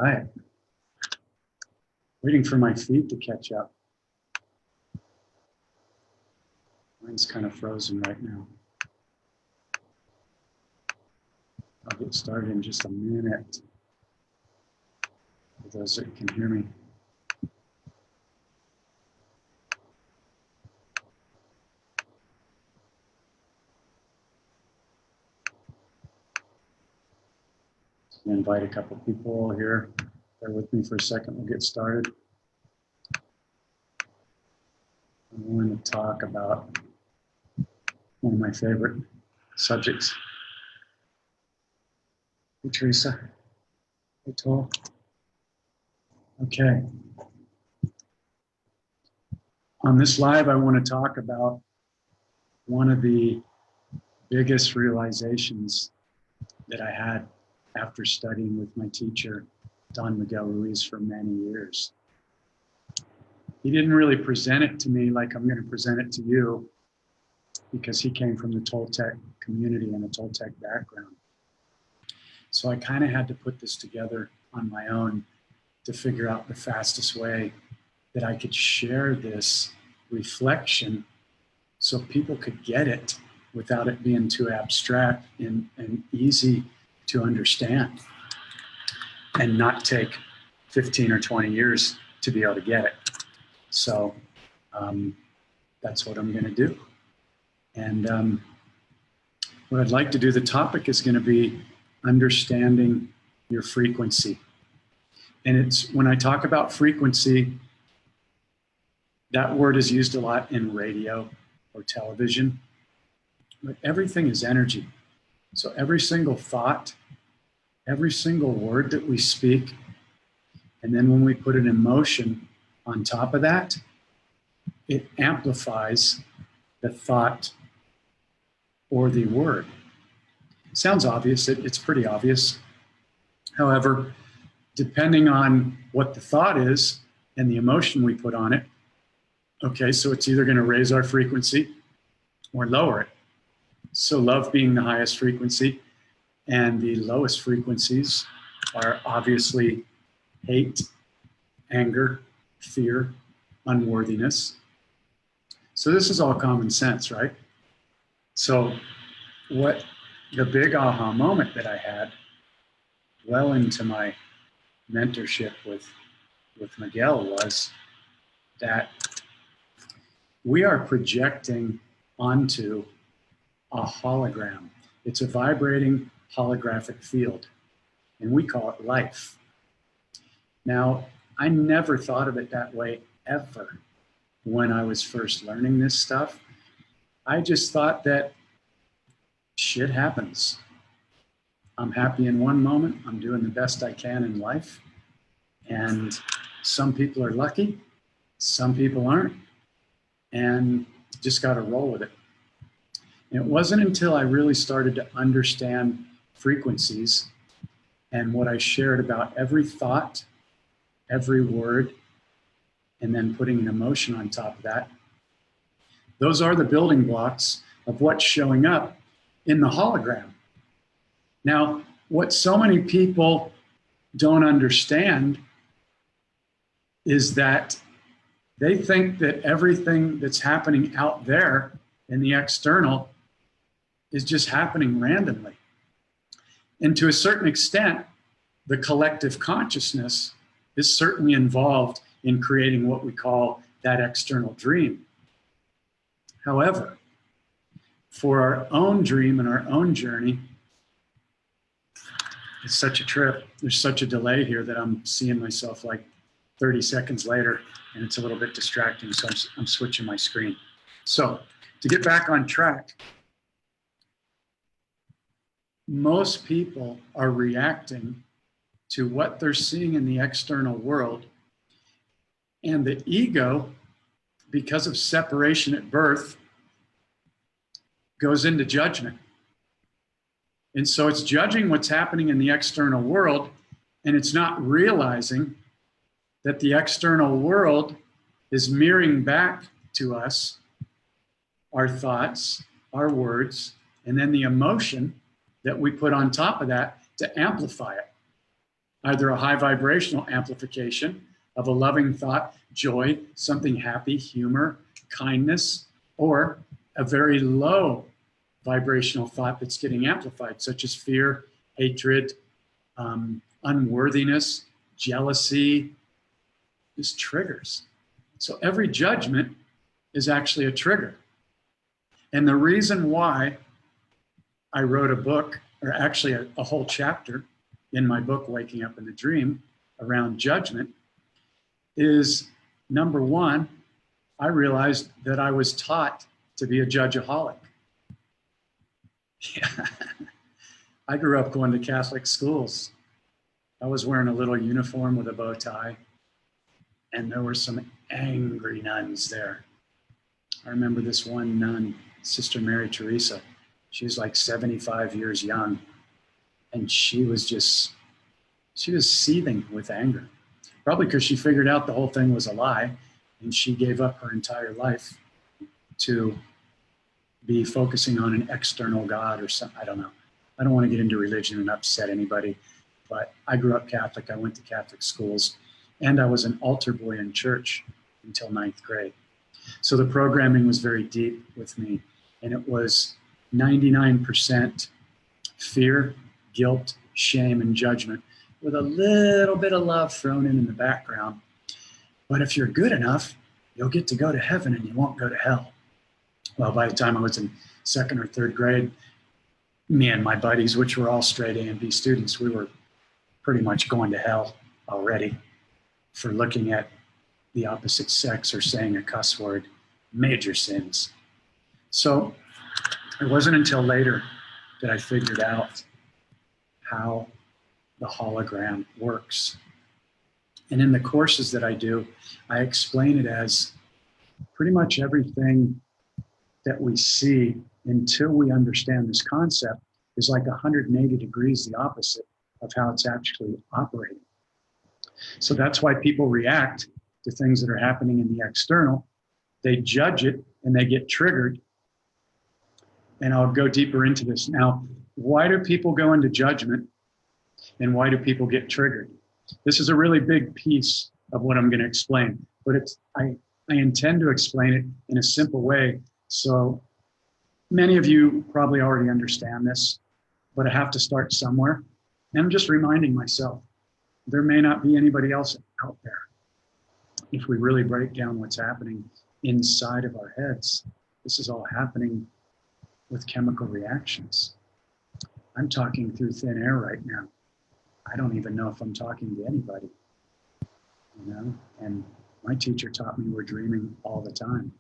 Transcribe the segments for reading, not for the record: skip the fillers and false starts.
Right. Waiting for my feet to catch up. Mine's kind of frozen right now. I'll get started in just a minute. For those that can hear me. I'm going to invite a couple people here. Bear with me for a second. We'll get started. I'm going to talk about one of my favorite subjects. Hey, Teresa. Hey, Toll. Okay. On this live, I want to talk about one of the biggest realizations that I had after studying with my teacher, Don Miguel Ruiz, for many years. He didn't really present it to me like I'm going to present it to you, because he came from the Toltec community and a Toltec background. So I kind of had to put this together on my own to figure out the fastest way that I could share this reflection so people could get it without it being too abstract and easy to understand, and not take 15 or 20 years to be able to get it. So that's what I'm going to do. And what I'd like to do, the topic is going to be understanding your frequency. And it's when I talk about frequency, that word is used a lot in radio or television, but everything is energy. So every single thought, every single word that we speak, and then when we put an emotion on top of that, it amplifies the thought or the word. It sounds obvious, it's pretty obvious. However, depending on what the thought is and the emotion we put on it, okay, so it's either going to raise our frequency or lower it. So love being the highest frequency, and the lowest frequencies are obviously hate, anger, fear, unworthiness. So this is all common sense, right? So what the big aha moment that I had well into my mentorship with Miguel was that we are projecting onto a hologram. It's a vibrating holographic field, and we call it life. Now, I never thought of it that way ever when I was first learning this stuff. I just thought that shit happens. I'm happy in one moment, I'm doing the best I can in life, and some people are lucky, some people aren't, and just got to roll with it. And it wasn't until I really started to understand frequencies and what I shared about every thought, every word, and then putting an emotion on top of that. Those are the building blocks of what's showing up in the hologram. Now, what so many people don't understand is that they think that everything that's happening out there in the external is just happening randomly. And to a certain extent, the collective consciousness is certainly involved in creating what we call that external dream. However, for our own dream and our own journey, it's such a trip. There's such a delay here that I'm seeing myself like 30 seconds later, and it's a little bit distracting, so I'm switching my screen. So to get back on track, most people are reacting to what they're seeing in the external world, and the ego, because of separation at birth, goes into judgment. And so it's judging what's happening in the external world, and it's not realizing that the external world is mirroring back to us our thoughts, our words, and then the emotion that we put on top of that to amplify it. either a high vibrational amplification of a loving thought, joy, something happy, humor, kindness, or a very low vibrational thought that's getting amplified, such as fear, hatred, unworthiness, jealousy, just triggers. So every judgment is actually a trigger. And the reason why I wrote a book, or actually a whole chapter in my book, Waking Up in the Dream, around judgment, is number one, I realized that I was taught to be a judgeaholic. Yeah. I grew up going to Catholic schools. I was wearing a little uniform with a bow tie, and there were some angry nuns there. I remember this one nun, Sister Mary Teresa. She was like 75 years young, and she was seething with anger, probably because she figured out the whole thing was a lie, and she gave up her entire life to be focusing on an external God or something. I don't know. I don't want to get into religion and upset anybody, but I grew up Catholic. I went to Catholic schools, and I was an altar boy in church until 9th grade. So the programming was very deep with me, and it was 99% fear, guilt, shame, and judgment, with a little bit of love thrown in the background. But if you're good enough, you'll get to go to heaven and you won't go to hell. Well, by the time I was in 2nd or 3rd grade, me and my buddies, which were all straight A and B students, we were pretty much going to hell already for looking at the opposite sex or saying a cuss word, major sins. So it wasn't until later that I figured out how the hologram works. And in the courses that I do, I explain it as pretty much everything that we see until we understand this concept is like 180 degrees the opposite of how it's actually operating. So that's why people react to things that are happening in the external. They judge it and they get triggered. And I'll go deeper into this. Now, why do people go into judgment and why do people get triggered? This is a really big piece of what I'm going to explain, but I intend to explain it in a simple way. So many of you probably already understand this, but I have to start somewhere. And I'm just reminding myself, there may not be anybody else out there. If we really break down what's happening inside of our heads, this is all happening with chemical reactions. I'm talking through thin air right now. I don't even know if I'm talking to anybody, and my teacher taught me we're dreaming all the time.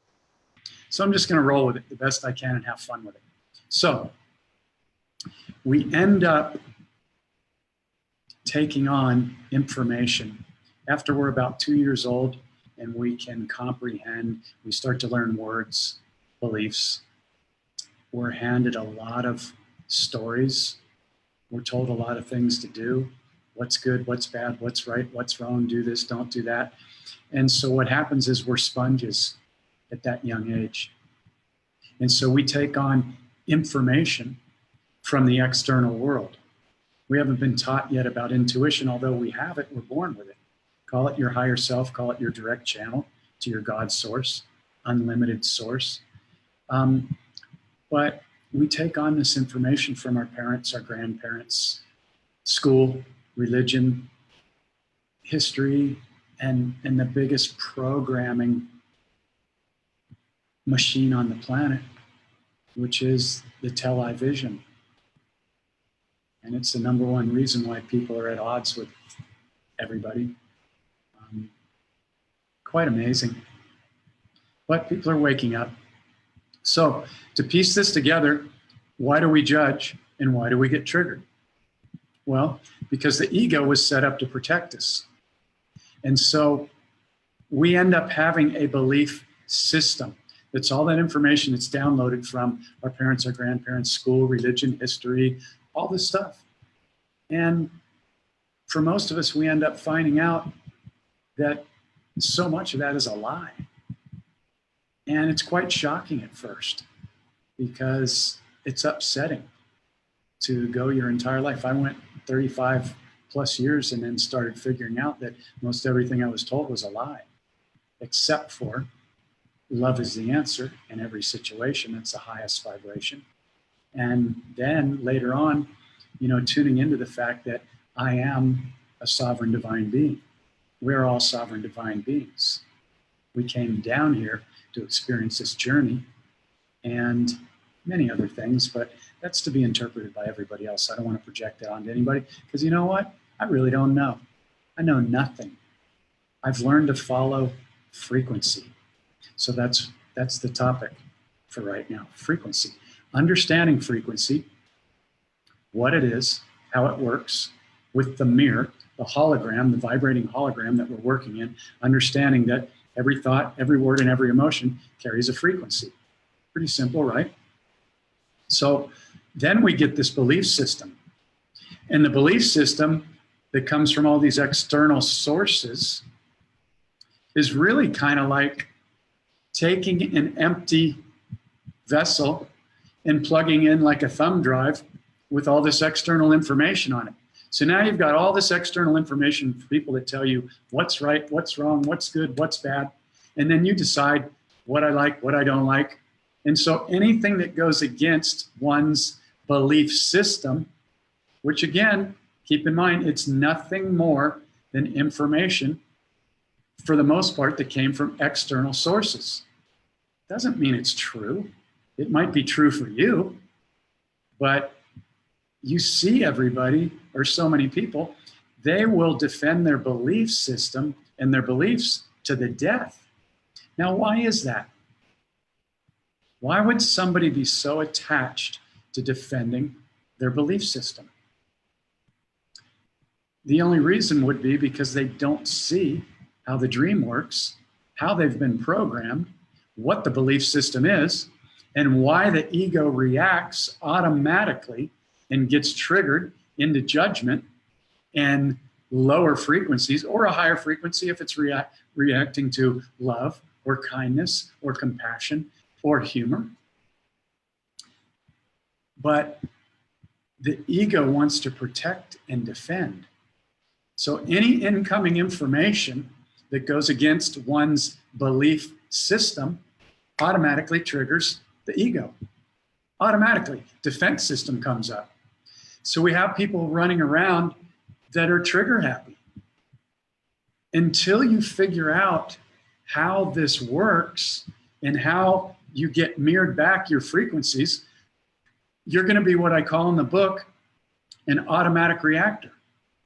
So I'm just going to roll with it the best I can and have fun with it. So we end up taking on information after we're about 2 years old, and we can comprehend. We start to learn words, beliefs. We're handed a lot of stories. We're told a lot of things to do. What's good, what's bad, what's right, what's wrong, do this, don't do that. And so what happens is we're sponges at that young age. And so we take on information from the external world. We haven't been taught yet about intuition, although we have it, we're born with it. Call it your higher self, call it your direct channel to your God source, unlimited source. But we take on this information from our parents, our grandparents, school, religion, history, and the biggest programming machine on the planet, which is the television. And it's the number one reason why people are at odds with everybody. Quite amazing. But people are waking up. So to piece this together, why do we judge and why do we get triggered? Well, because the ego was set up to protect us. And so we end up having a belief system. That's all that information that's downloaded from our parents, our grandparents, school, religion, history, all this stuff. And for most of us, we end up finding out that so much of that is a lie. And it's quite shocking at first because it's upsetting to go your entire life. I went 35 plus years and then started figuring out that most everything I was told was a lie, except for love is the answer in every situation. That's the highest vibration. And then later on, tuning into the fact that I am a sovereign divine being. We're all sovereign divine beings. We came down here to experience this journey and many other things, but that's to be interpreted by everybody else. I don't want to project that onto anybody because you know what? I really don't know. I know nothing. I've learned to follow frequency. So that's the topic for right now, frequency. Understanding frequency, what it is, how it works with the mirror, the hologram, the vibrating hologram that we're working in, understanding that every thought, every word, and every emotion carries a frequency. Pretty simple, right? So then we get this belief system. And the belief system that comes from all these external sources is really kind of like taking an empty vessel and plugging in like a thumb drive with all this external information on it. So now you've got all this external information for people that tell you what's right, what's wrong, what's good, what's bad. And then you decide what I like, what I don't like. And so anything that goes against one's belief system, which again, keep in mind, it's nothing more than information for the most part that came from external sources. Doesn't mean it's true. It might be true for you, but you see everybody, or so many people, they will defend their belief system and their beliefs to the death. Now, why is that? Why would somebody be so attached to defending their belief system? The only reason would be because they don't see how the dream works, how they've been programmed, what the belief system is, and why the ego reacts automatically and gets triggered into judgment and lower frequencies or a higher frequency if it's reacting to love or kindness or compassion or humor. But the ego wants to protect and defend. So any incoming information that goes against one's belief system automatically triggers the ego. Automatically, defense system comes up. So we have people running around that are trigger happy. Until you figure out how this works and how you get mirrored back your frequencies, you're going to be what I call in the book an automatic reactor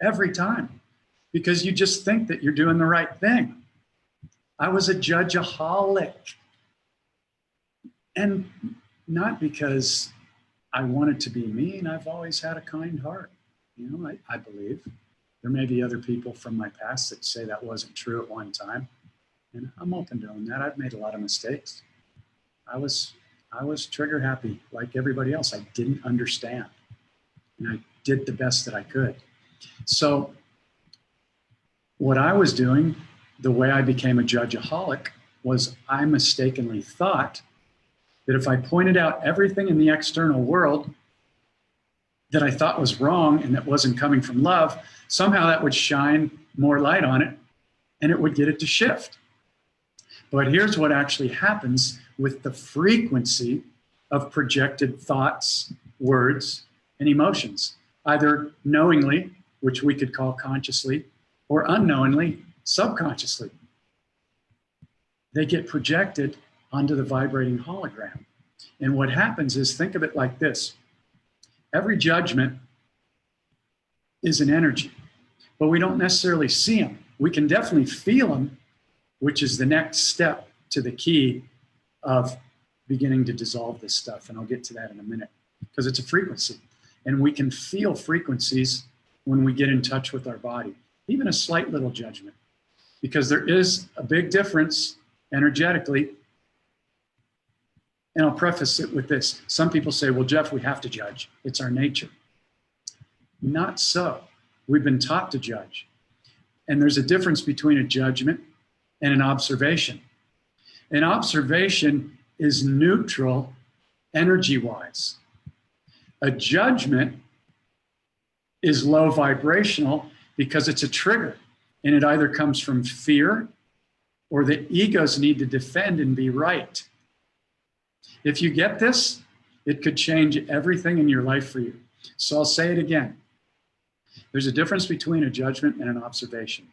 every time because you just think that you're doing the right thing. I was a judgeaholic. And not because I wanted to be mean. I've always had a kind heart. I believe. There may be other people from my past that say that wasn't true at one time. And I'm open to that. I've made a lot of mistakes. I was trigger happy like everybody else. I didn't understand. And I did the best that I could. So what I was doing, the way I became a judgeaholic, was I mistakenly thought that if I pointed out everything in the external world that I thought was wrong and that wasn't coming from love, somehow that would shine more light on it and it would get it to shift. But here's what actually happens with the frequency of projected thoughts, words, and emotions, either knowingly, which we could call consciously, or unknowingly, subconsciously. They get projected onto the vibrating hologram. And what happens is, think of it like this. Every judgment is an energy, but we don't necessarily see them. We can definitely feel them, which is the next step to the key of beginning to dissolve this stuff. And I'll get to that in a minute because it's a frequency. And we can feel frequencies when we get in touch with our body, even a slight little judgment, because there is a big difference energetically. And I'll preface it with this. Some people say, well, Jeff, we have to judge. It's our nature. Not so. We've been taught to judge. And there's a difference between a judgment and an observation. An observation is neutral energy-wise. A judgment is low vibrational because it's a trigger, and it either comes from fear or the ego's need to defend and be right. If you get this, it could change everything in your life for you. So I'll say it again. There's a difference between a judgment and an observation.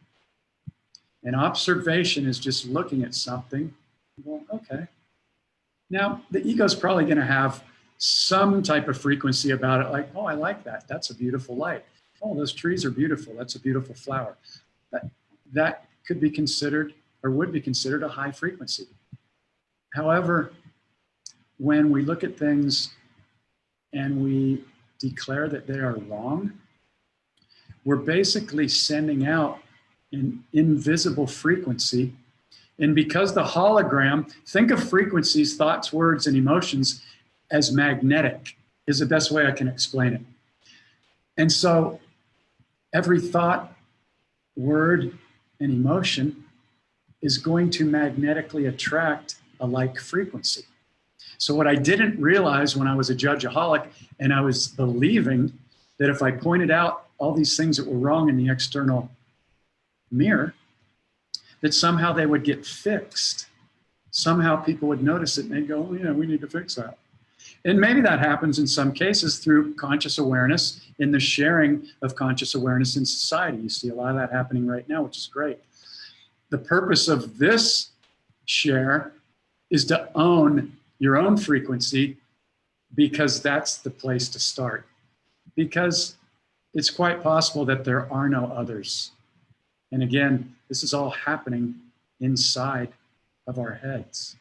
An observation is just looking at something. Well, okay. Now, the ego's probably going to have some type of frequency about it, like, oh, I like that. That's a beautiful light. Oh, those trees are beautiful. That's a beautiful flower. That could be considered, or would be considered, a high frequency. However, when we look at things and we declare that they are wrong, we're basically sending out an invisible frequency. And because the hologram, think of frequencies, thoughts, words, and emotions as magnetic, is the best way I can explain it. And so every thought, word, and emotion is going to magnetically attract a like frequency. So what I didn't realize when I was a judgeaholic, and I was believing that if I pointed out all these things that were wrong in the external mirror, that somehow they would get fixed. Somehow people would notice it and they'd go, oh yeah, we need to fix that. And maybe that happens in some cases through conscious awareness, in the sharing of conscious awareness in society. You see a lot of that happening right now, which is great. The purpose of this share is to own your own frequency, because that's the place to start. Because it's quite possible that there are no others. And again, this is all happening inside of our heads.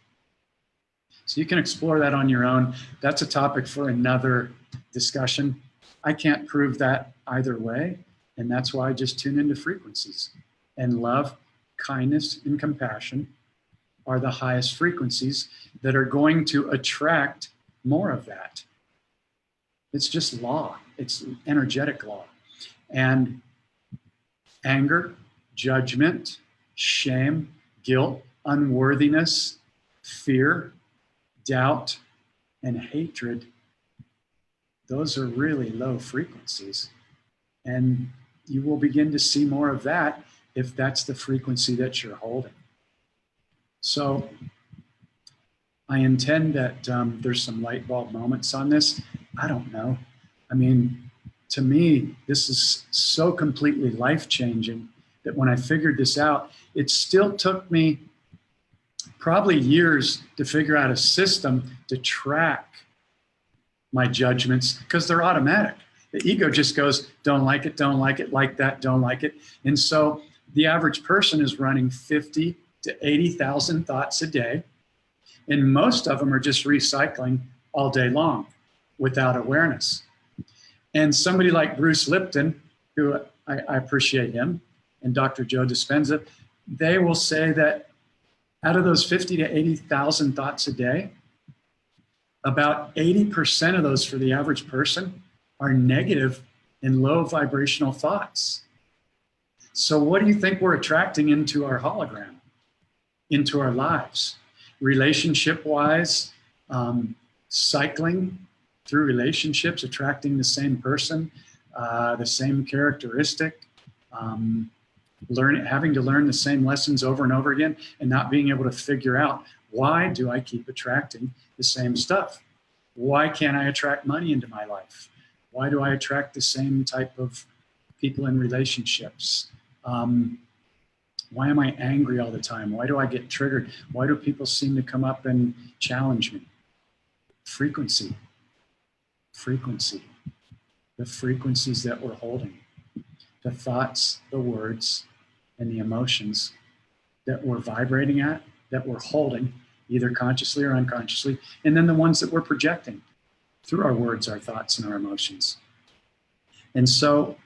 So you can explore that on your own. That's a topic for another discussion. I can't prove that either way, and that's why I just tune into frequencies. And love, kindness, and compassion are the highest frequencies that are going to attract more of that. It's just law. It's energetic law. And anger, judgment, shame, guilt, unworthiness, fear, doubt, and hatred, those are really low frequencies. And you will begin to see more of that if that's the frequency that you're holding. So I intend that there's some light bulb moments on this. I don't know. I mean, to me, this is so completely life-changing that when I figured this out, it still took me probably years to figure out a system to track my judgments, because they're automatic. The ego just goes, don't like it, like that, don't like it. And so the average person is running 50 to 80,000 thoughts a day. And most of them are just recycling all day long without awareness. And somebody like Bruce Lipton, who I appreciate him, and Dr. Joe Dispenza, they will say that out of those 50 to 80,000 thoughts a day, about 80% of those for the average person are negative and low vibrational thoughts. So what do you think we're attracting into our hologram, into our lives? Relationship-wise, cycling through relationships, attracting the same person, the same characteristic, having to learn the same lessons over and over again, and not being able to figure out, why do I keep attracting the same stuff? Why can't I attract money into my life? Why do I attract the same type of people in relationships? Why am I angry all the time? Why do I get triggered? Why do people seem to come up and challenge me? Frequency. Frequency. The frequencies that we're holding. The thoughts, the words, and the emotions that we're vibrating at, that we're holding, either consciously or unconsciously, and then the ones that we're projecting through our words, our thoughts, and our emotions. And so,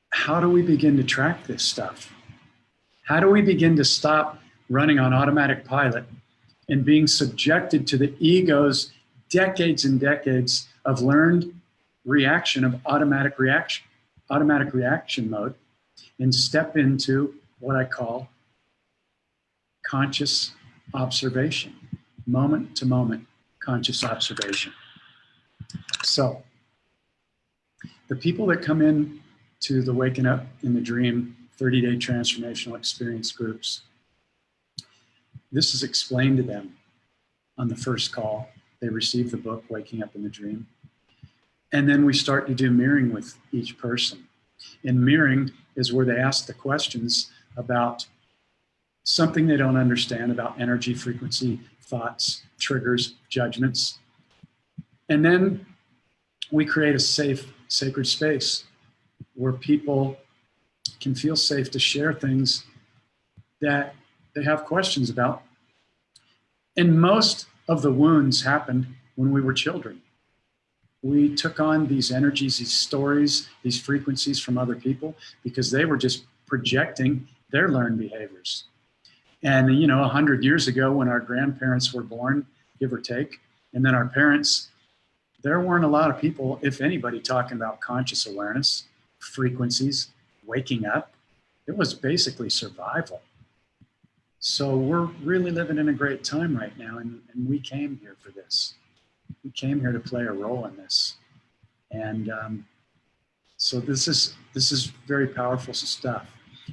how do we begin to track this stuff? How do we begin to stop running on automatic pilot and being subjected to the ego's decades and decades of learned reaction, of automatic reaction mode, and step into what I call conscious observation, moment to moment conscious observation. So The people that come in to the Waking Up in the Dream 30-day transformational experience groups, this is explained to them on the first call. They receive the book, Waking Up in the Dream. And then we start to do mirroring with each person. And mirroring is where they ask the questions about something they don't understand about energy, frequency, thoughts, triggers, judgments. And then we create a safe, sacred space where people can feel safe to share things that they have questions about. And most of the wounds happened when we were children. We took on these energies, these stories, these frequencies from other people because they were just projecting their learned behaviors. And, 100 years ago when our grandparents were born, give or take, and then our parents, there weren't a lot of people, if anybody, talking about conscious awareness, frequencies, waking up. It was basically survival. So we're really living in a great time right now, and we came here for this. We came here to play a role in this. And so this is very powerful stuff.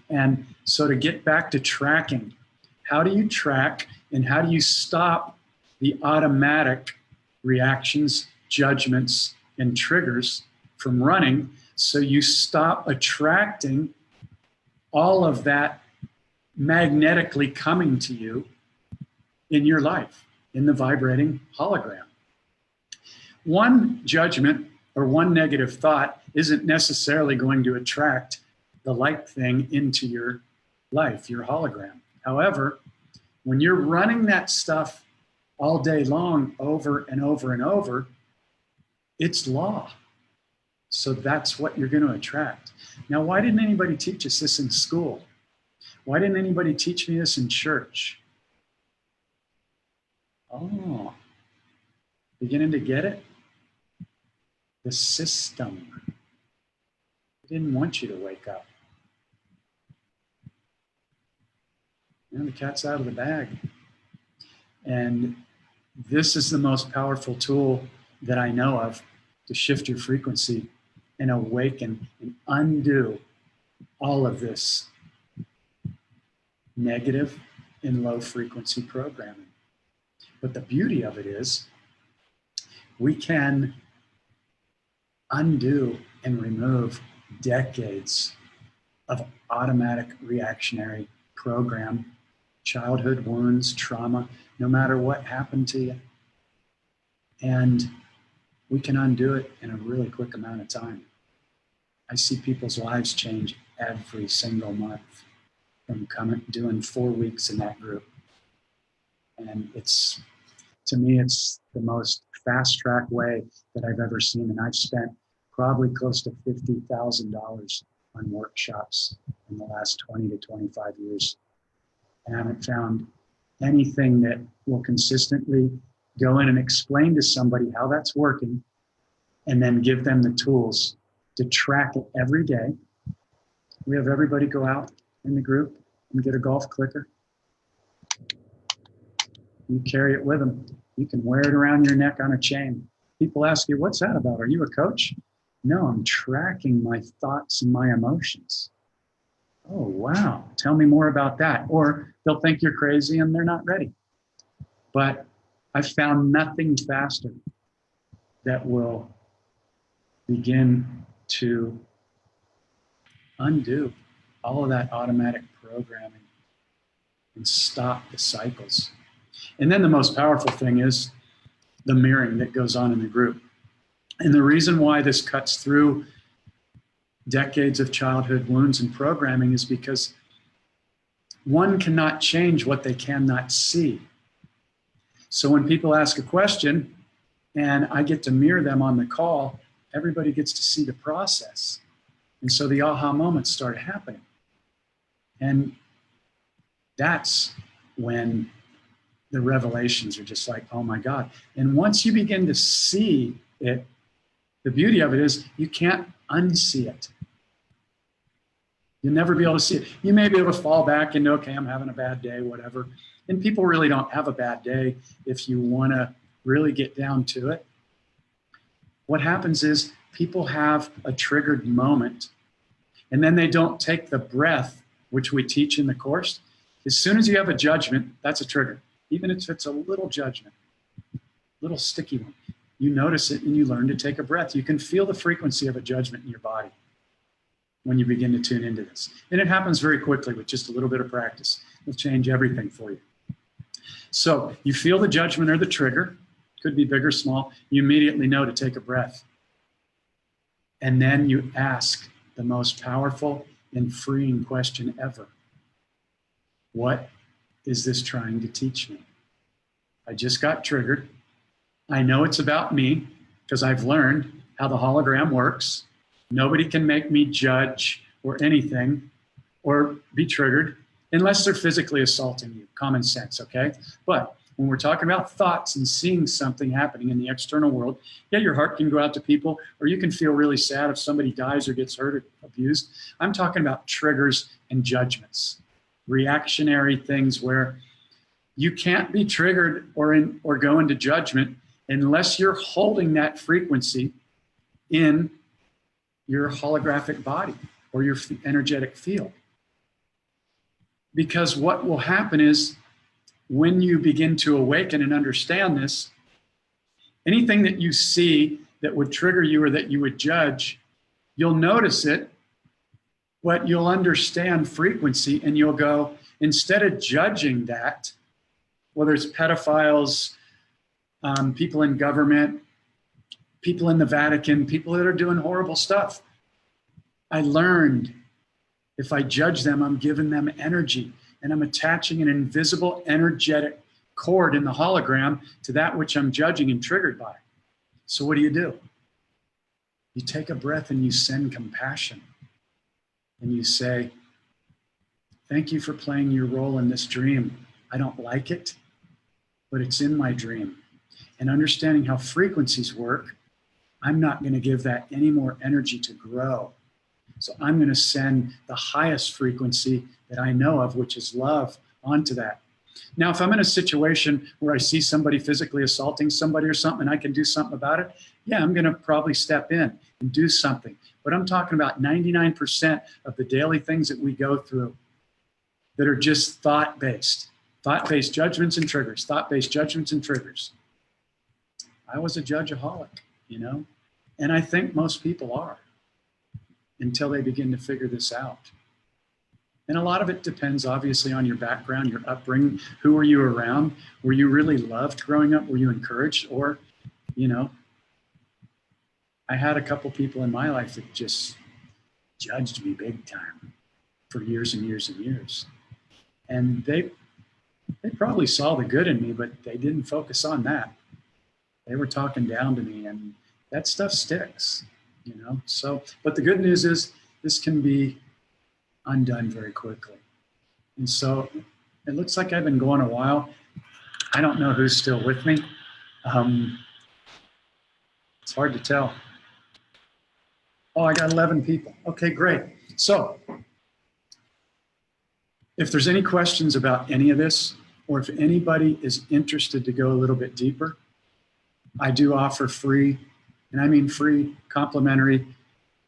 And so to get back to tracking, how do you track and how do you stop the automatic reactions, judgments, and triggers from running so you stop attracting all of that magnetically coming to you in your life, in the vibrating hologram? One judgment or one negative thought isn't necessarily going to attract the like thing into your life, your hologram. However, when you're running that stuff all day long, over and over and over, it's law. So that's what you're going to attract. Now, why didn't anybody teach us this in school? Why didn't anybody teach me this in church? Oh, beginning to get it? The system. They didn't want you to wake up. The cat's out of the bag. And this is the most powerful tool that I know of to shift your frequency and awaken and undo all of this negative and low frequency programming. But the beauty of it is we can undo and remove decades of automatic reactionary program, childhood wounds, trauma, no matter what happened to you. And we can undo it in a really quick amount of time. I see people's lives change every single month from doing 4 weeks in that group. And to me, it's the most fast track way that I've ever seen. And I've spent probably close to $50,000 on workshops in the last 20 to 25 years. And I haven't found anything that will consistently go in and explain to somebody how that's working and then give them the tools to track it every day. We have everybody go out in the group and get a golf clicker. You carry it with them. You can wear it around your neck on a chain. People ask you, what's that about? Are you a coach? No, I'm tracking my thoughts and my emotions. Oh, wow. Tell me more about that. Or they'll think you're crazy and they're not ready. But I've found nothing faster that will begin to undo all of that automatic programming and stop the cycles. And then the most powerful thing is the mirroring that goes on in the group. And the reason why this cuts through decades of childhood wounds and programming is because one cannot change what they cannot see. So when people ask a question and I get to mirror them on the call, everybody gets to see the process. And so the aha moments start happening. And that's when the revelations are just like, oh my God. And once you begin to see it, the beauty of it is you can't unsee it. You'll never be able to see it. You may be able to fall back into, okay, I'm having a bad day, whatever. And people really don't have a bad day if you want to really get down to it. What happens is people have a triggered moment and then they don't take the breath, which we teach in the course. As soon as you have a judgment, that's a trigger. Even if it's a little judgment, little sticky one, you notice it and you learn to take a breath. You can feel the frequency of a judgment in your body when you begin to tune into this. And it happens very quickly with just a little bit of practice. It'll change everything for you. So you feel the judgment or the trigger, could be big or small. You immediately know to take a breath. And then you ask the most powerful and freeing question ever. What is this trying to teach me? I just got triggered. I know it's about me because I've learned how the hologram works. Nobody can make me judge or anything or be triggered unless they're physically assaulting you. Common sense, okay? But when we're talking about thoughts and seeing something happening in the external world, yeah, your heart can go out to people, or you can feel really sad if somebody dies or gets hurt or abused. I'm talking about triggers and judgments, reactionary things where you can't be triggered or go into judgment unless you're holding that frequency in your holographic body or your energetic field. Because what will happen is when you begin to awaken and understand this, anything that you see that would trigger you or that you would judge, you'll notice it, but you'll understand frequency and you'll go, instead of judging that, whether it's pedophiles, people in government, people in the Vatican, people that are doing horrible stuff, I learned if I judge them, I'm giving them energy and I'm attaching an invisible energetic cord in the hologram to that which I'm judging and triggered by. So what do? You take a breath and you send compassion. And you say, thank you for playing your role in this dream. I don't like it, but it's in my dream. And understanding how frequencies work, I'm not going to give that any more energy to grow. So I'm going to send the highest frequency that I know of, which is love, onto that. Now, if I'm in a situation where I see somebody physically assaulting somebody or something, and I can do something about it, yeah, I'm going to probably step in and do something. But I'm talking about 99% of the daily things that we go through that are just thought-based judgments and triggers, thought-based judgments and triggers. I was a judgeaholic, and I think most people are, until they begin to figure this out. And a lot of it depends, obviously, on your background, your upbringing. Who were you around? Were you really loved growing up? Were you encouraged? Or, I had a couple people in my life that just judged me big time for years and years and years. And they probably saw the good in me, but they didn't focus on that. They were talking down to me, and that stuff sticks. So, but the good news is this can be undone very quickly. And so it looks like I've been going a while. I don't know who's still with me. It's hard to tell. Oh, I got 11 people. Okay, great. So if there's any questions about any of this, or if anybody is interested to go a little bit deeper, I do offer free, and I mean free, complimentary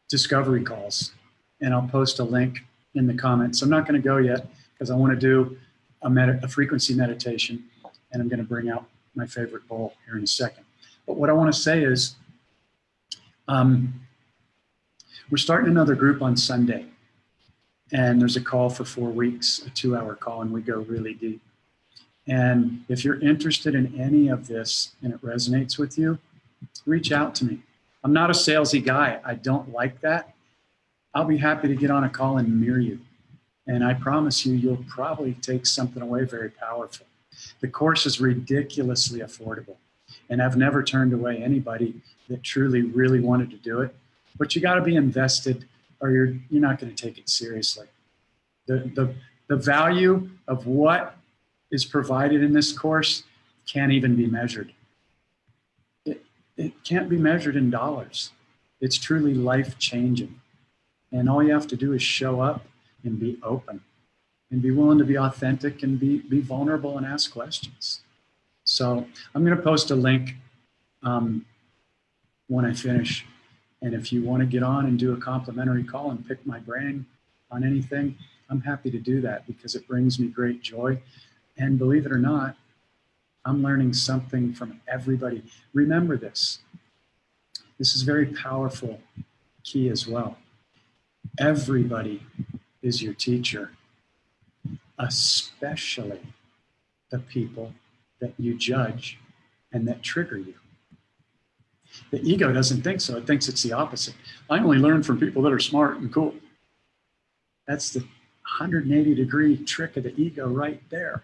discovery calls. And I'll post a link in the comments. I'm not going to go yet because I want to do a frequency meditation, and I'm going to bring out my favorite bowl here in a second. But what I want to say is we're starting another group on Sunday, and there's a call for 4 weeks, a 2-hour call, and we go really deep. And if you're interested in any of this and it resonates with you, reach out to me. I'm not a salesy guy. I don't like that. I'll be happy to get on a call and mirror you. And I promise you'll probably take something away very powerful. The course is ridiculously affordable. And I've never turned away anybody that truly, really wanted to do it. But you got to be invested, or you're not going to take it seriously. The value of what is provided in this course can't even be measured. It can't be measured in dollars. It's truly life-changing. And all you have to do is show up and be open and be willing to be authentic and be vulnerable and ask questions. So I'm going to post a link when I finish. And if you want to get on and do a complimentary call and pick my brain on anything, I'm happy to do that because it brings me great joy. And believe it or not, I'm learning something from everybody. Remember this. This is very powerful key as well. Everybody is your teacher, especially the people that you judge and that trigger you. The ego doesn't think so. It thinks it's the opposite. I only learn from people that are smart and cool. That's the 180-degree trick of the ego right there.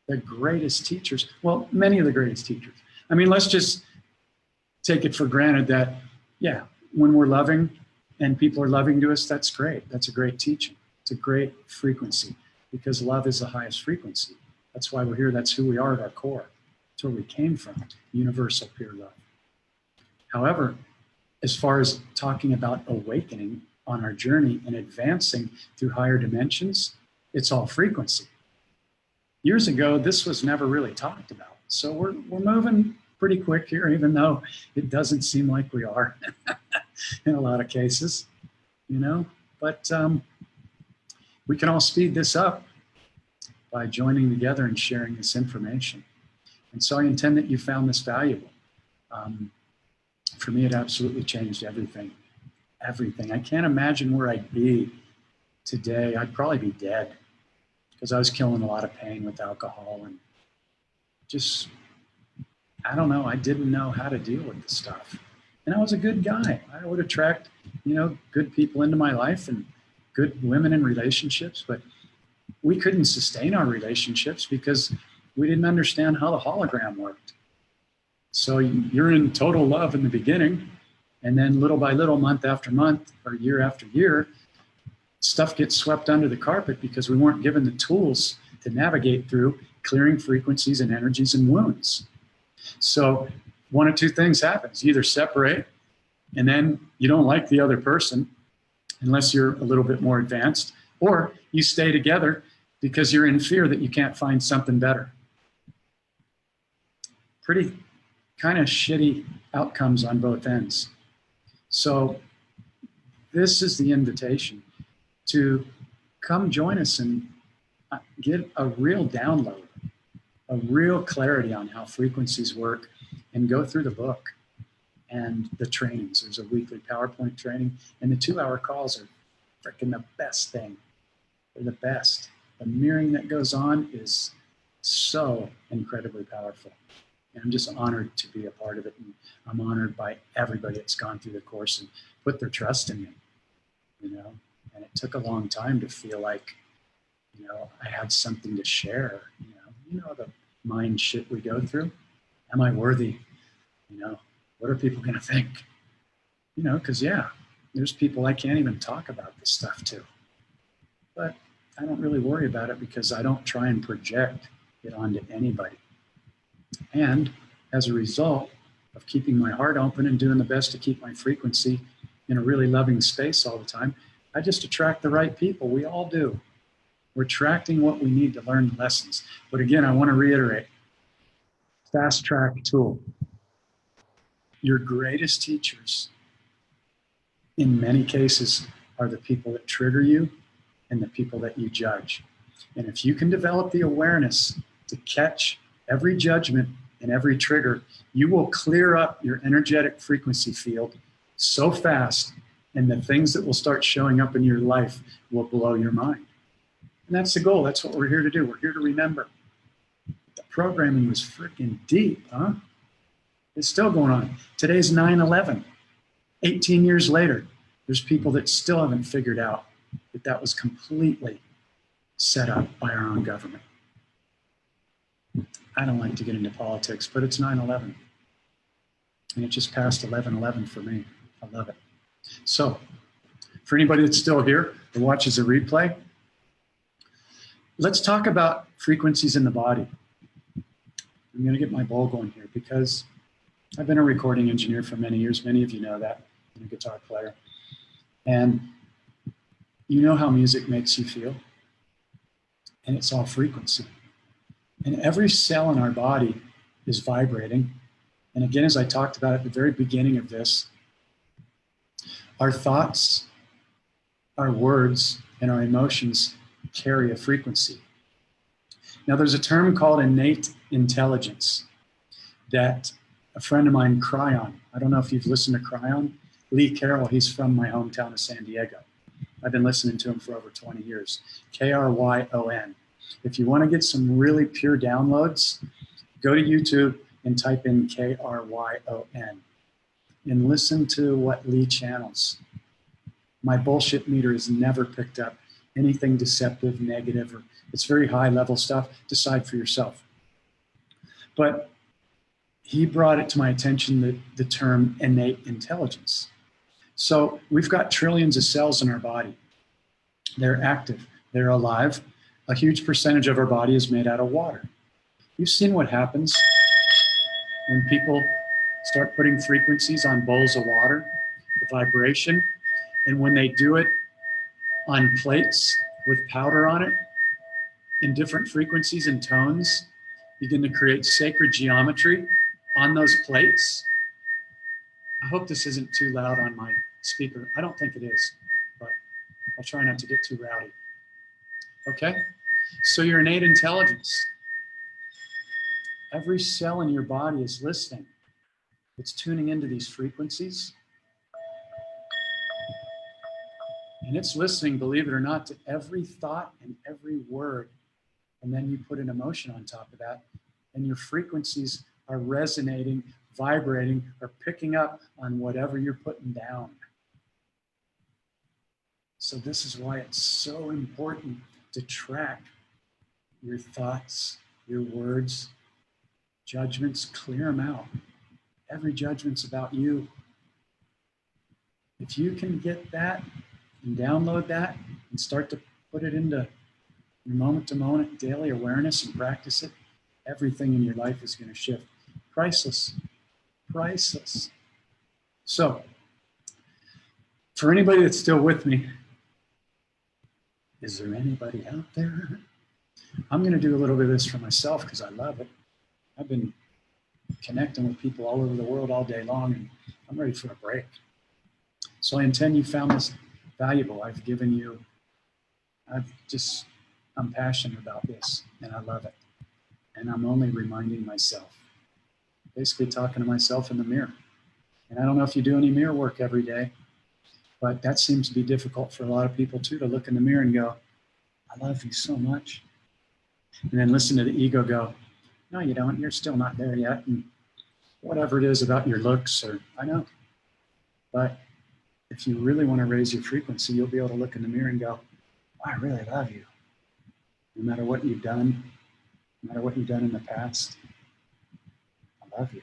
The greatest teachers, well, many of the greatest teachers. I mean, let's just take it for granted that, yeah, when we're loving and people are loving to us, that's great. That's a great teaching. It's a great frequency because love is the highest frequency. That's why we're here. That's who we are at our core. That's where we came from, universal pure love. However, as far as talking about awakening on our journey and advancing through higher dimensions, it's all frequency. Years ago, this was never really talked about. So we're moving pretty quick here, even though it doesn't seem like we are in a lot of cases, you know, but we can all speed this up by joining together and sharing this information. And so I intend that you found this valuable. For me, it absolutely changed everything. Everything. I can't imagine where I'd be today. I'd probably be dead because I was killing a lot of pain with alcohol and just, I don't know. I didn't know how to deal with the stuff. And I was a good guy. I would attract, you know, good people into my life and good women in relationships, but we couldn't sustain our relationships because we didn't understand how the hologram worked. So you're in total love in the beginning, and then little by little, month after month, or year after year, stuff gets swept under the carpet because we weren't given the tools to navigate through clearing frequencies and energies and wounds. So one of two things happens. You either separate, and then you don't like the other person, unless you're a little bit more advanced, or you stay together because you're in fear that you can't find something better. Pretty kind of shitty outcomes on both ends. So this is the invitation to come join us and get a real download, a real clarity on how frequencies work, and go through the book and the trainings. There's a weekly PowerPoint training, and the 2-hour calls are freaking the best thing. They're the best. The mirroring that goes on is so incredibly powerful. And I'm just honored to be a part of it. And I'm honored by everybody that's gone through the course and put their trust in me, you know. And it took a long time to feel like, you know, I had something to share, you know the mind shit we go through. Am I worthy? You know, what are people going to think? You know, because, yeah, there's people I can't even talk about this stuff to. But I don't really worry about it because I don't try and project it onto anybody. And as a result of keeping my heart open and doing the best to keep my frequency in a really loving space all the time, I just attract the right people. We all do. We're attracting what we need to learn lessons. But again, I want to reiterate, fast track tool. Your greatest teachers, in many cases, are the people that trigger you and the people that you judge. And if you can develop the awareness to catch every judgment and every trigger, you will clear up your energetic frequency field so fast, and the things that will start showing up in your life will blow your mind. And that's the goal. That's what we're here to do. We're here to remember. The programming was freaking deep, huh? It's still going on. Today's 9/11. 18 years later, there's people that still haven't figured out that that was completely set up by our own government. I don't like to get into politics, but it's 9/11. And it just passed 11/11 for me. I love it. So for anybody that's still here or watches a replay, let's talk about frequencies in the body. I'm going to get my bowl going here because I've been a recording engineer for many years. Many of you know that. I'm a guitar player. And you know how music makes you feel. And it's all frequency. And every cell in our body is vibrating. And again, as I talked about at the very beginning of this, Our thoughts, our words, and our emotions carry a frequency. Now, there's a term called innate intelligence that a friend of mine, Cryon, I don't know if you've listened to Cryon. Lee Carroll, he's from my hometown of San Diego. I've been listening to him for over 20 years. Kryon. If you want to get some really pure downloads, go to YouTube and type in Kryon and listen to what Lee channels. My bullshit meter has never picked up anything deceptive, negative, or it's very high level stuff. Decide for yourself. But he brought it to my attention, the term innate intelligence. So we've got trillions of cells in our body. They're active, they're alive. A huge percentage of our body is made out of water. You've seen what happens when people start putting frequencies on bowls of water, the vibration, and when they do it on plates with powder on it, in different frequencies and tones, begin to create sacred geometry on those plates. I hope this isn't too loud on my speaker. I don't think it is, but I'll try not to get too rowdy. Okay? So your innate intelligence. Every cell in your body is listening. It's tuning into these frequencies. And it's listening, believe it or not, to every thought and every word. And then you put an emotion on top of that, and your frequencies are resonating, vibrating, or picking up on whatever you're putting down. So this is why it's so important to track your thoughts, your words, judgments, clear them out. Every judgment's about you. If you can get that and download that and start to put it into your moment-to-moment daily awareness and practice it, everything in your life is going to shift. Priceless. Priceless. So, for anybody that's still with me, is there anybody out there? I'm going to do a little bit of this for myself because I love it. I've been connecting with people all over the world all day long, and I'm ready for a break. So I intend you found this valuable. I'm passionate about this, and I love it. And I'm only reminding myself, basically talking to myself in the mirror. And I don't know if you do any mirror work every day, but that seems to be difficult for a lot of people too, to look in the mirror and go, I love you so much. And then listen to the ego go, no, you don't. You're still not there yet. And whatever it is about your looks, or I know. But if you really want to raise your frequency, you'll be able to look in the mirror and go, oh, I really love you. No matter what you've done, no matter what you've done in the past, I love you.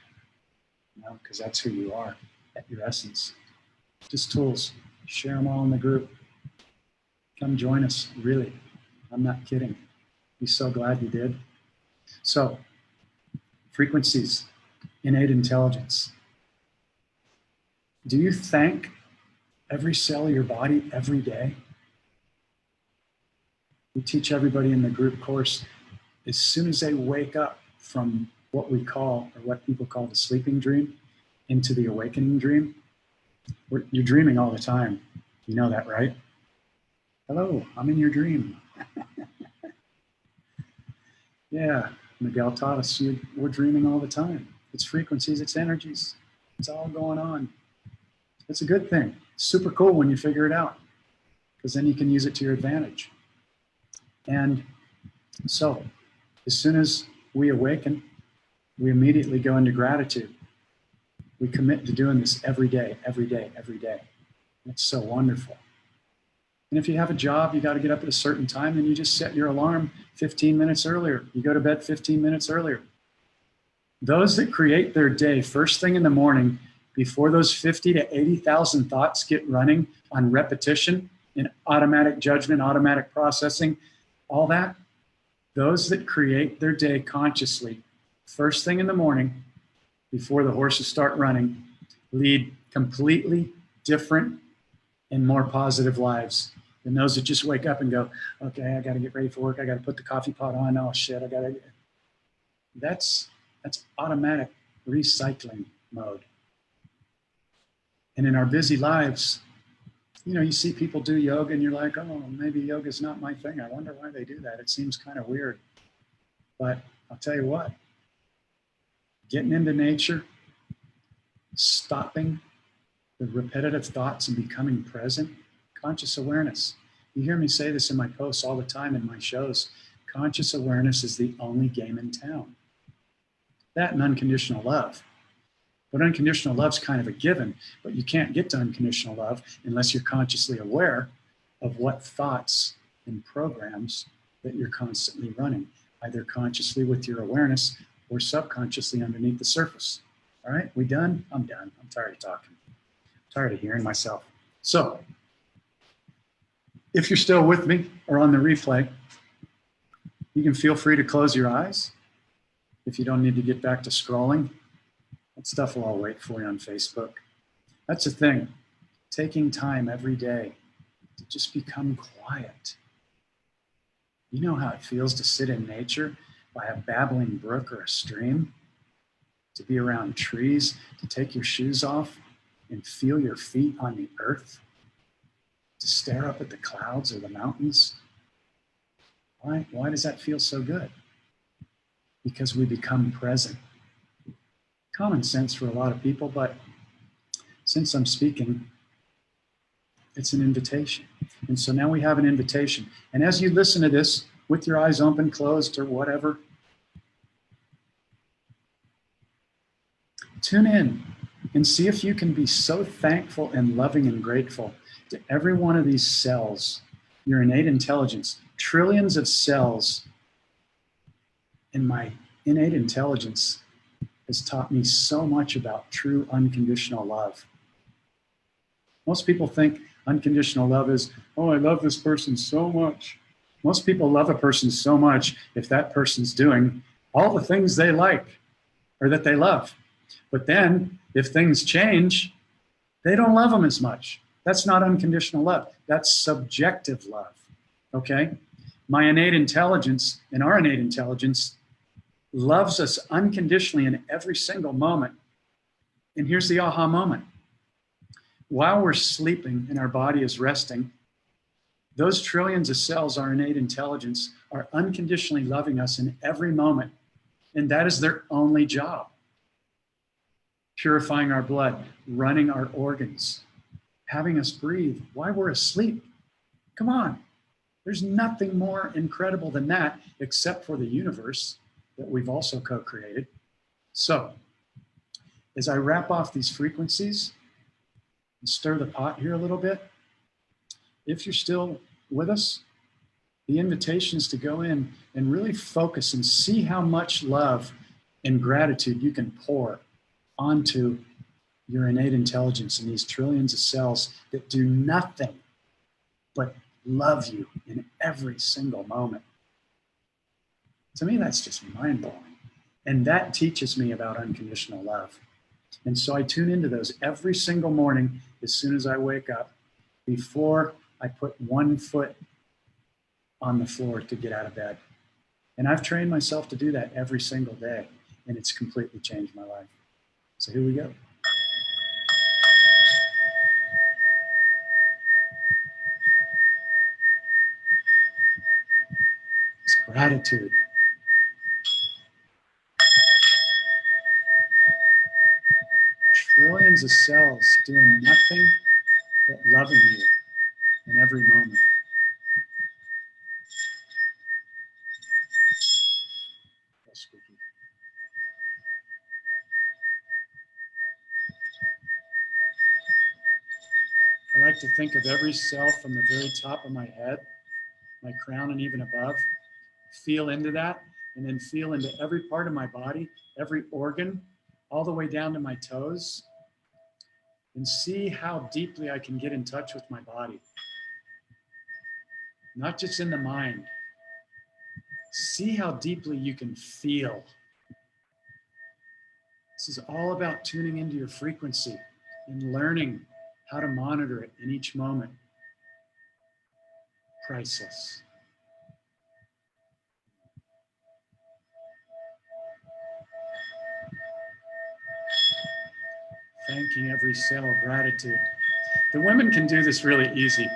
Because that's who you are at your essence. Just tools. Share them all in the group. Come join us. Really. I'm not kidding. Be so glad you did. So, frequencies, innate intelligence. Do you thank every cell of your body every day? We teach everybody in the group course, as soon as they wake up from what we call, or what people call the sleeping dream, into the awakening dream. You're dreaming all the time. You know that, right? Hello, I'm in your dream. Yeah, Miguel taught us we're dreaming all the time. It's frequencies, it's energies. It's all going on. It's a good thing. It's super cool when you figure it out, because then you can use it to your advantage. And so, as soon as we awaken, we immediately go into gratitude. We commit to doing this every day, every day, every day. It's so wonderful. And if you have a job, you got to get up at a certain time, then you just set your alarm 15 minutes earlier. You go to bed 15 minutes earlier. Those that create their day first thing in the morning, before those 50 to 80,000 thoughts get running on repetition, in automatic judgment, automatic processing, all that, those that create their day consciously first thing in the morning, before the horses start running, lead completely different and more positive lives than those that just wake up and go, okay, I got to get ready for work. I got to put the coffee pot on. Oh shit, that's automatic recycling mode. And in our busy lives, You see people do yoga and you're like, oh, maybe yoga's not my thing. I wonder why they do that. It seems kind of weird. But I'll tell you what, getting into nature, stopping the repetitive thoughts and becoming present, conscious awareness. You hear me say this in my posts all the time in my shows. Conscious awareness is the only game in town. That and unconditional love. But unconditional love's kind of a given, but you can't get to unconditional love unless you're consciously aware of what thoughts and programs that you're constantly running, either consciously with your awareness or subconsciously underneath the surface. All right, we done? I'm done. I'm tired of talking. I'm tired of hearing myself. So, if you're still with me or on the replay, you can feel free to close your eyes if you don't need to get back to scrolling. That stuff will all wait for you on Facebook. That's the thing, taking time every day to just become quiet. You know how it feels to sit in nature by a babbling brook or a stream, to be around trees, to take your shoes off and feel your feet on the earth, to stare up at the clouds or the mountains. Why does that feel so good? Because we become present. Common sense for a lot of people, but since I'm speaking, it's an invitation. And so now we have an invitation. And as you listen to this, with your eyes open, closed, or whatever, tune in and see if you can be so thankful and loving and grateful to every one of these cells, your innate intelligence, trillions of cells. And my innate intelligence has taught me so much about true unconditional love. Most people think unconditional love is, oh, I love this person so much. Most people love a person so much if that person's doing all the things they like or that they love. But then if things change, they don't love them as much. That's not unconditional love. That's subjective love, okay? My innate intelligence and our innate intelligence loves us unconditionally in every single moment. And here's the aha moment. While we're sleeping and our body is resting, those trillions of cells, our innate intelligence, are unconditionally loving us in every moment. And that is their only job. Purifying our blood, running our organs, having us breathe while we're asleep. Come on. There's nothing more incredible than that, except for the universe that we've also co-created. So, as I wrap off these frequencies and stir the pot here a little bit, if you're still with us, the invitation is to go in and really focus and see how much love and gratitude you can pour onto your innate intelligence in these trillions of cells that do nothing but love you in every single moment. To me, that's just mind-blowing. And that teaches me about unconditional love. And so I tune into those every single morning as soon as I wake up, before I put one foot on the floor to get out of bed. And I've trained myself to do that every single day, and it's completely changed my life. So here we go. It's gratitude. Trillions of cells doing nothing but loving you in every moment. That's spooky. I like to think of every cell from the very top of my head, my crown, and even above. Feel into that, and then feel into every part of my body, every organ, all the way down to my toes, and see how deeply I can get in touch with my body. Not just in the mind. See how deeply you can feel. This is all about tuning into your frequency and learning how to monitor it in each moment. Priceless. Thanking every cell, gratitude. The women can do this really easy.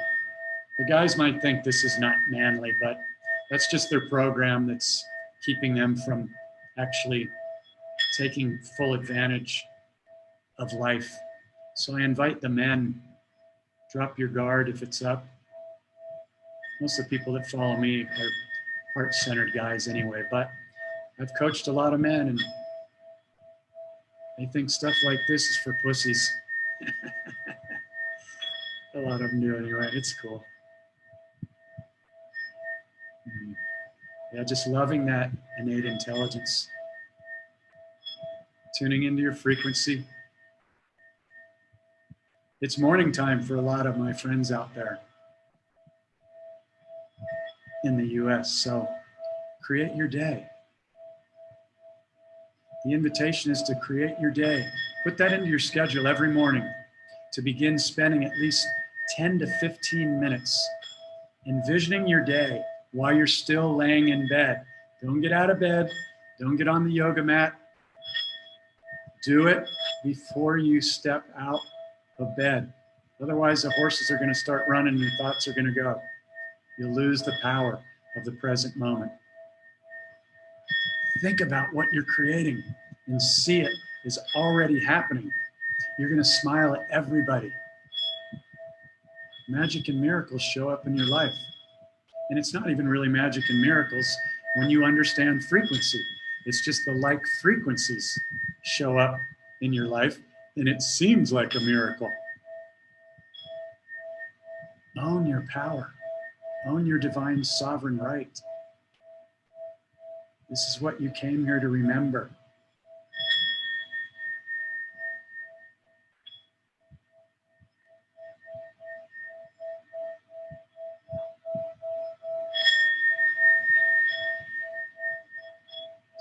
The guys might think this is not manly, but that's just their program that's keeping them from actually taking full advantage of life. So I invite the men, drop your guard if it's up. Most of the people that follow me are heart-centered guys anyway, but I've coached a lot of men and they think stuff like this is for pussies. A lot of them do anyway. It's cool. Yeah, just loving that innate intelligence. Tuning into your frequency. It's morning time for a lot of my friends out there in the US, so create your day. The invitation is to create your day. Put that into your schedule every morning to begin spending at least 10 to 15 minutes envisioning your day while you're still laying in bed. Don't get out of bed. Don't get on the yoga mat. Do it before you step out of bed. Otherwise, the horses are going to start running and your thoughts are going to go. You'll lose the power of the present moment. Think about what you're creating and see it is already happening. You're going to smile at everybody. Magic and miracles show up in your life. And it's not even really magic and miracles when you understand frequency. It's just the like frequencies show up in your life and it seems like a miracle. Own your power. Own your divine sovereign right. This is what you came here to remember.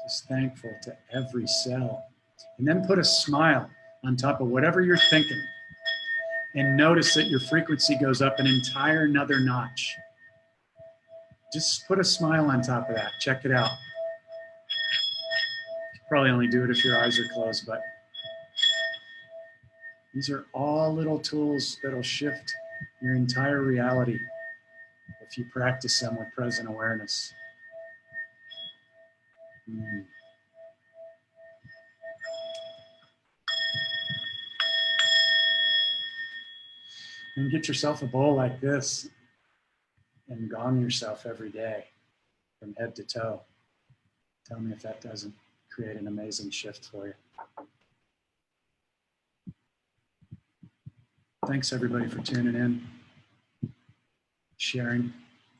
Just thankful to every cell. And then put a smile on top of whatever you're thinking. And notice that your frequency goes up an entire another notch. Just put a smile on top of that. Check it out. You probably only do it if your eyes are closed, but these are all little tools that'll shift your entire reality if you practice them with present awareness. And get yourself a bowl like this and gong yourself every day from head to toe. Tell me if that doesn't create an amazing shift for you. Thanks everybody for tuning in, sharing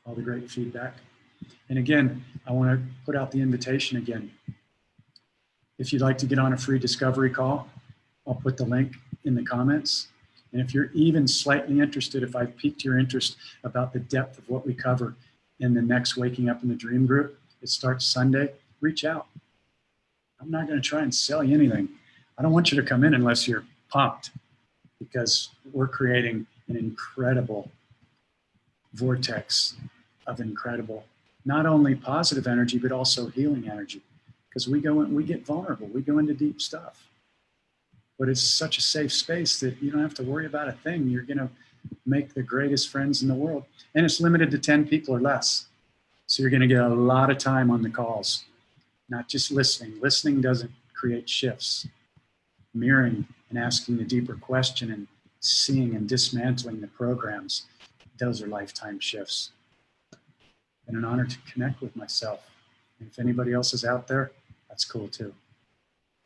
all the great feedback. And again, I want to put out the invitation again. If you'd like to get on a free discovery call, I'll put the link in the comments. And if you're even slightly interested, if I've piqued your interest about the depth of what we cover in the next Waking Up in the Dream group, it starts Sunday, reach out. I'm not going to try and sell you anything. I don't want you to come in unless you're pumped, because we're creating an incredible vortex of incredible, not only positive energy, but also healing energy. Because we get vulnerable, we go into deep stuff. But it's such a safe space that you don't have to worry about a thing. You're going to make the greatest friends in the world. And it's limited to 10 people or less. So you're going to get a lot of time on the calls, not just listening. Listening doesn't create shifts. Mirroring and asking the deeper question and seeing and dismantling the programs, those are lifetime shifts. And an honor to connect with myself. And if anybody else is out there, that's cool too.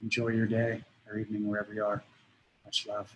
Enjoy your day or evening wherever you are. Much love.